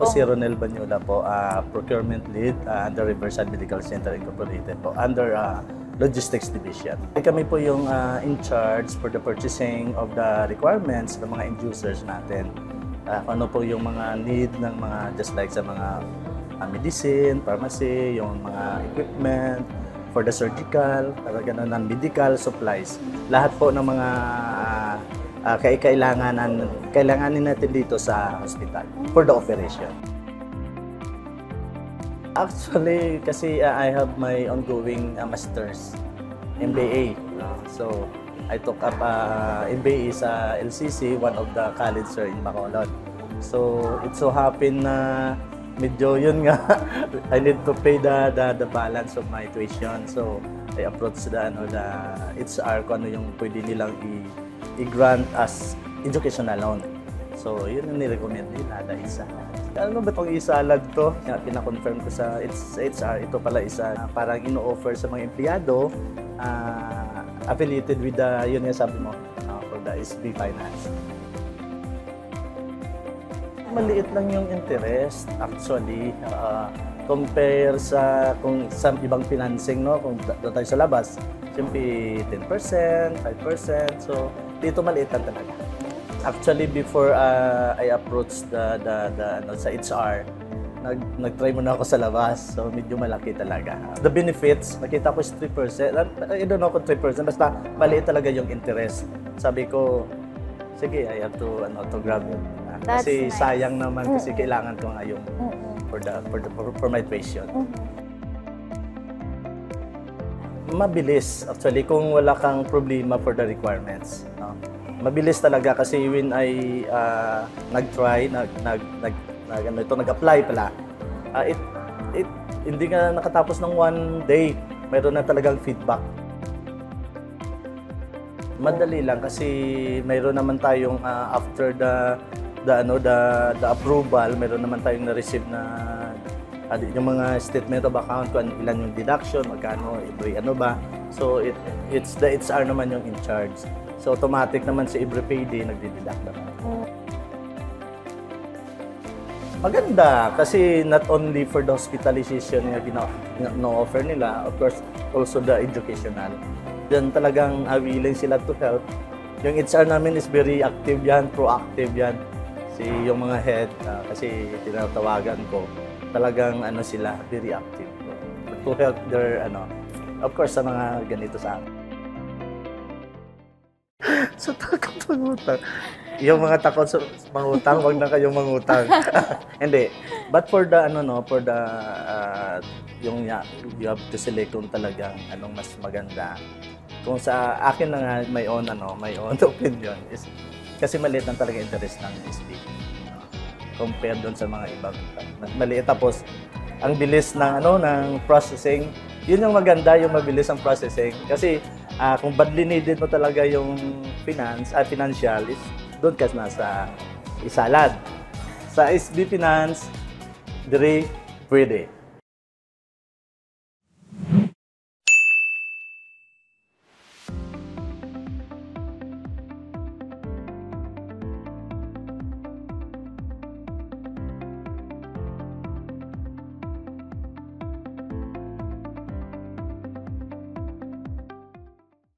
po si Ronel Banyula po, Procurement Lead under Riverside Medical Center Incorporated po, under Logistics Division. Kami po yung in charge for the purchasing of the requirements ng mga end users natin. Ano po yung mga need ng mga, just like sa mga medicine, pharmacy, yung mga equipment, for the surgical, non-medical supplies. Lahat po ng mga kailanganin natin dito sa hospital for the operation. Actually, kasi I have my ongoing master's MBA. So, I took up MBA sa LCC, one of the college in Bacolod. So, it so happened na medyo yun nga, I need to pay the balance of my tuition. So, I approached the HR kung ano yung pwede nilang i-grant as educational loan. So, yun yung nirecommend nila, the ISALAD. Ano ba itong ISALAD to? Pina-confirm ko sa HR, ito pala isa parang ino-offer sa mga empleyado affiliated with the, yun nga sabi mo, for the SB Finance. Maliit lang yung interest, actually, compare sa ibang financing, no? Kung doon tayo sa labas, siyempre 10%, 5%, so dito maliit lang talaga. Actually, before I approached sa HR, nag-try muna ako sa labas. So, medyo malaki talaga. The benefits, nakita ko is 3%. I don't know kung 3%, basta maliit talaga yung interest. Sabi ko, sige, I have to grab it. Kasi nice. Sayang naman kasi kailangan ko nga yung for my tuition. Mabilis, actually, kung wala kang problema for the requirements. Mabilis talaga kasi when I nag-try, nag-apply pala, hindi nga nakatapos ng 1 day, mayroon na talagang feedback. Madali lang kasi mayroon naman tayong after the approval, mayroon naman tayong na-receive na yung mga statement of account, kung ilan yung deduction, magkano, ano ba. So it's the HR naman yung in charge. So automatic naman sa every payday nagdi-deduct naman. Maganda kasi not only for the hospitalization na offer nila, of course also the educational. Diyan talagang willing sila to help. Yung HR namin is very active yan, proactive yan. Yung mga head, kasi tinatawagan ko, talagang sila, very active. To help their, of course, sa mga ganito sa akin. Sa takot mangutang. Yung mga takot sa mangutang, wag na kayong mangutang. Hindi. But for the, you have to select kung talagang anong mas maganda. Kung sa akin na nga, my own opinion is, kasi maliit lang talaga interest ng SB. Compared doon sa mga ibang maliit. Tapos, ang bilis ng processing, yun yung maganda, yung mabilis ang processing. Kasi, kung badly needed mo talaga yung financial, is doon ka na sa ISALAD. Sa SB Finance, dire pwede.